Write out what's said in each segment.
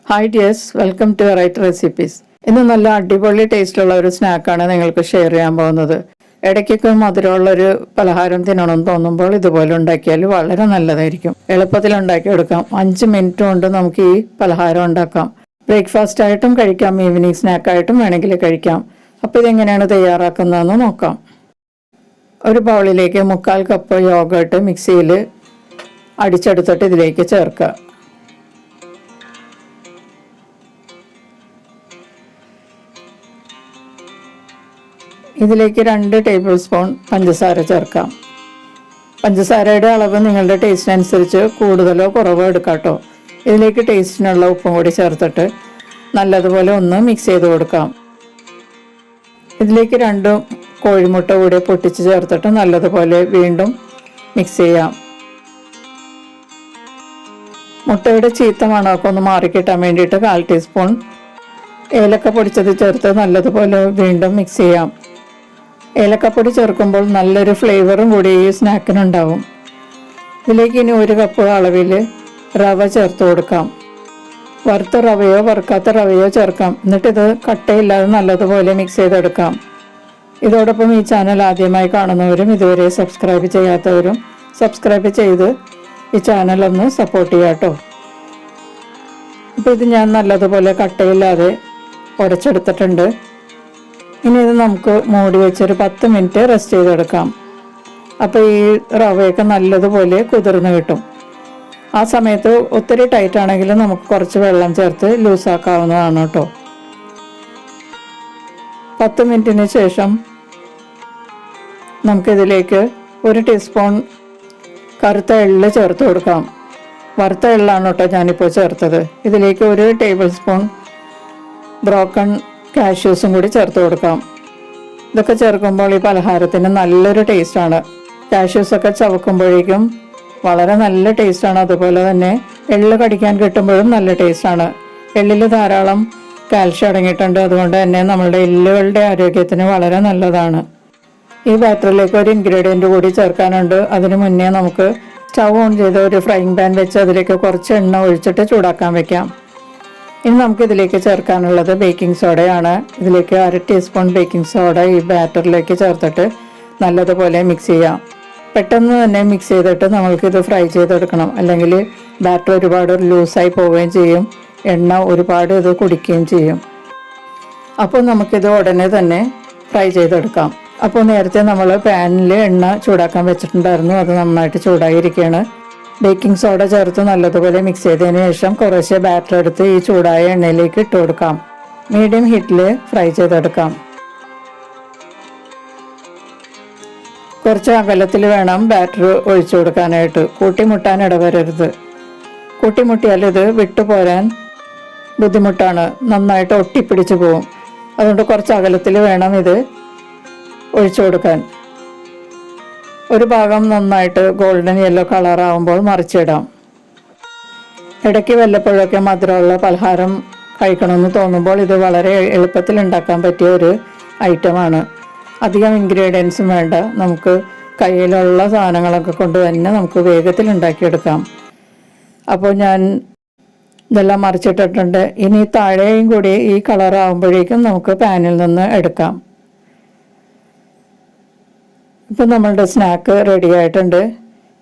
Hi dears, welcome to right recipes. ഇന്ന് നല്ല അടിപൊളി ടേസ്റ്റുള്ള ഒരു സ്നാക്കാണ് നിങ്ങൾക്ക് ഷെയർ ചെയ്യാൻ പോകുന്നത്. ഇടയ്ക്കൊക്കെ മധുരമുള്ളൊരു പലഹാരം തിന്നണമെന്ന് തോന്നുമ്പോൾ ഇതുപോലെ ഉണ്ടാക്കിയാൽ വളരെ നല്ലതായിരിക്കും. എളുപ്പത്തിൽ ഉണ്ടാക്കിയെടുക്കാം. 5 മിനിറ്റ് കൊണ്ട് നമുക്ക് ഈ പലഹാരം ഉണ്ടാക്കാം. ബ്രേക്ക്ഫാസ്റ്റ് ആയിട്ടും കഴിക്കാം, ഈവനിങ് സ്നാക്കായിട്ടും വേണമെങ്കിൽ കഴിക്കാം. അപ്പോൾ ഇതെങ്ങനെയാണ് തയ്യാറാക്കുന്നതെന്ന് നോക്കാം. ഒരു ബൗളിലേക്ക് 1/4 കപ്പ് യോഗേർട്ട് മിക്സിയിൽ അടിച്ചെടുത്തിട്ട് ഇതിലേക്ക് ചേർക്കുക. ഇതിലേക്ക് 2 ടേബിൾ സ്പൂൺ പഞ്ചസാര ചേർക്കാം. പഞ്ചസാരയുടെ അളവ് നിങ്ങളുടെ ടേസ്റ്റിനനുസരിച്ച് കൂടുതലോ കുറവോ എടുക്കാം കേട്ടോ. ഇതിലേക്ക് ടേസ്റ്റിനുള്ള ഉപ്പും കൂടി ചേർത്തിട്ട് നല്ലതുപോലെ ഒന്ന് മിക്സ് ചെയ്ത് കൊടുക്കാം. ഇതിലേക്ക് 2 കോഴിമുട്ട കൂടി പൊട്ടിച്ച് ചേർത്തിട്ട് നല്ലതുപോലെ വീണ്ടും മിക്സ് ചെയ്യാം. മുട്ടയുടെ ചീത്ത മണമൊക്കെ ഒന്ന് മാറിക്കിട്ടാൻ വേണ്ടിയിട്ട് 1/4 ടീസ്പൂൺ ഏലക്ക പൊടിച്ചത് ചേർത്ത് നല്ലതുപോലെ വീണ്ടും മിക്സ് ചെയ്യാം. ഏലക്കപ്പൊടി ചേർക്കുമ്പോൾ നല്ലൊരു ഫ്ലേവറും കൂടി ഈ സ്നാക്കിനുണ്ടാവും. ഇതിലേക്ക് ഇനി 1 കപ്പ് അളവിൽ റവ ചേർത്ത് കൊടുക്കാം. വറുത്ത റവയോ വറുക്കാത്ത റവയോ ചേർക്കാം. എന്നിട്ടിത് കട്ടയില്ലാതെ നല്ലതുപോലെ മിക്സ് ചെയ്തെടുക്കാം. ഇതോടൊപ്പം ഈ ചാനൽ ആദ്യമായി കാണുന്നവരും ഇതുവരെ സബ്സ്ക്രൈബ് ചെയ്യാത്തവരും സബ്സ്ക്രൈബ് ചെയ്ത് ഈ ചാനലൊന്ന് സപ്പോർട്ട് ചെയ്യാം കേട്ടോ. അപ്പോൾ ഇത് ഞാൻ നല്ലതുപോലെ കട്ടയില്ലാതെ ഉടച്ചെടുത്തിട്ടുണ്ട്. ഇനി ഇത് നമുക്ക് മൂടി വെച്ചൊരു 10 മിനിറ്റ് റെസ്റ്റ് ചെയ്തെടുക്കാം. അപ്പോൾ ഈ റവയൊക്കെ നല്ലതുപോലെ കുതിർന്ന് കിട്ടും. ആ സമയത്ത് ഒത്തിരി ടൈറ്റ് ആണെങ്കിൽ നമുക്ക് കുറച്ച് വെള്ളം ചേർത്ത് ലൂസാക്കാവുന്നതാണ് കേട്ടോ. 10 മിനിറ്റിന് ശേഷം നമുക്കിതിലേക്ക് 1 ടീസ്പൂൺ കറുത്ത എള്ള് ചേർത്ത് കൊടുക്കാം. വറുത്ത എള്ളാണ് കേട്ടോ ഞാനിപ്പോൾ ചേർത്തത്. ഇതിലേക്ക് 1 ടേബിൾ സ്പൂൺ ബ്രോക്കൺ കാഷ്യൂസും കൂടി ചേർത്ത് കൊടുക്കാം. ഇതൊക്കെ ചേർക്കുമ്പോൾ ഈ പലഹാരത്തിന് നല്ലൊരു ടേസ്റ്റാണ്. കാഷ്യൂസൊക്കെ ചവക്കുമ്പോഴേക്കും വളരെ നല്ല ടേസ്റ്റാണ്. അതുപോലെ തന്നെ എള്ള് കടിക്കാൻ കിട്ടുമ്പോഴും നല്ല ടേസ്റ്റാണ്. എള്ളിൽ ധാരാളം കാൽഷ്യം അടങ്ങിയിട്ടുണ്ട്. അതുകൊണ്ട് തന്നെ നമ്മളുടെ എല്ലുകളുടെ ആരോഗ്യത്തിന് വളരെ നല്ലതാണ്. ഈ ബാറ്ററിലേക്ക് ഒരു ഇൻഗ്രീഡിയൻറ്റ് കൂടി ചേർക്കാനുണ്ട്. അതിന് മുന്നേ നമുക്ക് സ്റ്റൗ ഓൺ ചെയ്ത് ഒരു ഫ്രൈയിങ് പാൻ വെച്ച് അതിലേക്ക് കുറച്ച് എണ്ണ ഒഴിച്ചിട്ട് ചൂടാക്കാൻ വെക്കാം. ഇനി നമുക്ക് ഇതിലേക്ക് ചേർക്കാനുള്ളത് ബേക്കിംഗ് സോഡയാണ്. ഇതിലേക്ക് 1/2 ടീസ്പൂൺ ബേക്കിംഗ് സോഡ ഈ ബാറ്ററിലേക്ക് ചേർത്തിട്ട് നല്ലതുപോലെ മിക്സ് ചെയ്യാം. പെട്ടെന്ന് തന്നെ മിക്സ് ചെയ്തിട്ട് നമ്മൾക്കിത് ഫ്രൈ ചെയ്തെടുക്കണം. അല്ലെങ്കിൽ ബാറ്റർ ഒരുപാട് ലൂസായി പോവുകയും ചെയ്യും, എണ്ണ ഒരുപാട് ഇത് കുടിക്കുകയും ചെയ്യും. അപ്പോൾ നമുക്കിത് ഉടനെ തന്നെ ഫ്രൈ ചെയ്തെടുക്കാം. അപ്പോൾ നേരത്തെ നമ്മൾ പാനിൽ എണ്ണ ചൂടാക്കാൻ വെച്ചിട്ടുണ്ടായിരുന്നു. അത് നന്നായിട്ട് ചൂടായിരിക്കുകയാണ്. ബേക്കിംഗ് സോഡ ചേർത്ത് നല്ലതുപോലെ മിക്സ് ചെയ്തതിന് ശേഷം കുറച്ച് ബാറ്റർ എടുത്ത് ഈ ചൂടായ എണ്ണയിലേക്ക് ഇട്ട് കൊടുക്കാം. മീഡിയം ഹീറ്റിൽ ഫ്രൈ ചെയ്തെടുക്കാം. കുറച്ച് അകലത്തിൽ വേണം ബാറ്റർ ഒഴിച്ചു കൊടുക്കാനായിട്ട്. കൂട്ടിമുട്ടാൻ ഇടവരരുത്. കൂട്ടിമുട്ടിയാൽ ഇത് വിട്ടുപോരാൻ ബുദ്ധിമുട്ടാണ്, നന്നായിട്ട് ഒട്ടിപ്പിടിച്ചു പോകും. അതുകൊണ്ട് കുറച്ച് അകലത്തിൽ വേണം ഇത് ഒഴിച്ചു കൊടുക്കാൻ. ഒരു ഭാഗം നന്നായിട്ട് ഗോൾഡൻ യെല്ലോ കളറാവുമ്പോൾ മറിച്ചിടാം. ഇടയ്ക്ക് വല്ലപ്പോഴൊക്കെ മധുരമുള്ള പലഹാരം കഴിക്കണമെന്ന് തോന്നുമ്പോൾ ഇത് വളരെ എളുപ്പത്തിൽ ഉണ്ടാക്കാൻ പറ്റിയ ഒരു ഐറ്റമാണ്. അധികം ഇൻഗ്രീഡിയൻസും വേണ്ട. നമുക്ക് കയ്യിലുള്ള സാധനങ്ങളൊക്കെ കൊണ്ട് തന്നെ നമുക്ക് വേഗത്തിൽ ഉണ്ടാക്കിയെടുക്കാം. അപ്പോൾ ഞാൻ ഇതെല്ലാം മറിച്ചിട്ടിട്ടുണ്ട്. ഇനി താഴെയും കൂടി ഈ കളറാവുമ്പോഴേക്കും നമുക്ക് പാനിൽ നിന്ന് എടുക്കാം. ഇപ്പം നമ്മളുടെ സ്നാക്ക് റെഡി ആയിട്ടുണ്ട്.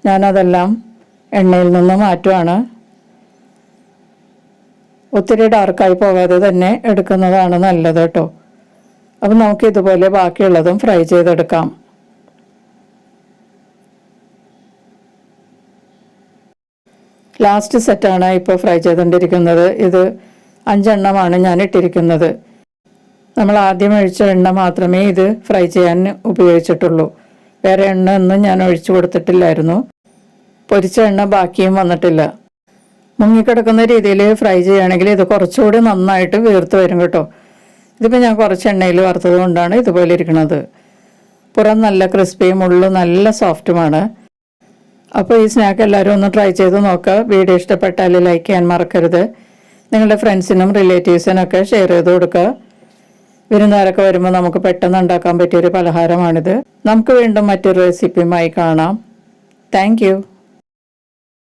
ഞാനതെല്ലാം എണ്ണയിൽ നിന്ന് മാറ്റുവാണ്. ഒത്തിരി ഡാർക്കായി പോകാതെ തന്നെ എടുക്കുന്നതാണ് നല്ലത് കേട്ടോ. അപ്പം നമുക്ക് ഇതുപോലെ ബാക്കിയുള്ളതും ഫ്രൈ ചെയ്തെടുക്കാം. ലാസ്റ്റ് സെറ്റാണ് ഇപ്പോൾ ഫ്രൈ ചെയ്തുകൊണ്ടിരിക്കുന്നത്. ഇത് 5 എണ്ണമാണ് ഞാൻ ഇട്ടിരിക്കുന്നത്. നമ്മൾ ആദ്യം ഒഴിച്ച എണ്ണ മാത്രമേ ഇത് ഫ്രൈ ചെയ്യാൻ ഉപയോഗിച്ചിട്ടുള്ളൂ. വേറെ എണ്ണ ഒന്നും ഞാൻ ഒഴിച്ചു കൊടുത്തിട്ടില്ലായിരുന്നു. പൊരിച്ച എണ്ണ ബാക്കിയും വന്നിട്ടില്ല. മുങ്ങിക്കിടക്കുന്ന രീതിയിൽ ഫ്രൈ ചെയ്യുകയാണെങ്കിൽ ഇത് കുറച്ചുകൂടി നന്നായിട്ട് വീർത്ത് വരും കേട്ടോ. ഇതിപ്പോൾ ഞാൻ കുറച്ച് എണ്ണയിൽ വറുത്തത് കൊണ്ടാണ് ഇതുപോലെ ഇരിക്കുന്നത്. പുറം നല്ല ക്രിസ്പിയും ഉള്ളു നല്ല സോഫ്റ്റുമാണ്. അപ്പോൾ ഈ സ്നാക്ക് എല്ലാവരും ഒന്ന് ട്രൈ ചെയ്ത് നോക്കുക. വീഡിയോ ഇഷ്ടപ്പെട്ടാൽ ലൈക്ക് ചെയ്യാൻ മറക്കരുത്. നിങ്ങളുടെ ഫ്രണ്ട്സിനും റിലേറ്റീവ്സിനും ഒക്കെ ഷെയർ ചെയ്ത് കൊടുക്കുക. വിരുന്നുകാരൊക്കെ വരുമ്പോൾ നമുക്ക് പെട്ടെന്ന് ഉണ്ടാക്കാൻ പറ്റിയൊരു പലഹാരമാണിത്. നമുക്ക് വീണ്ടും മറ്റൊരു റെസിപ്പിയുമായി കാണാം. Thank you.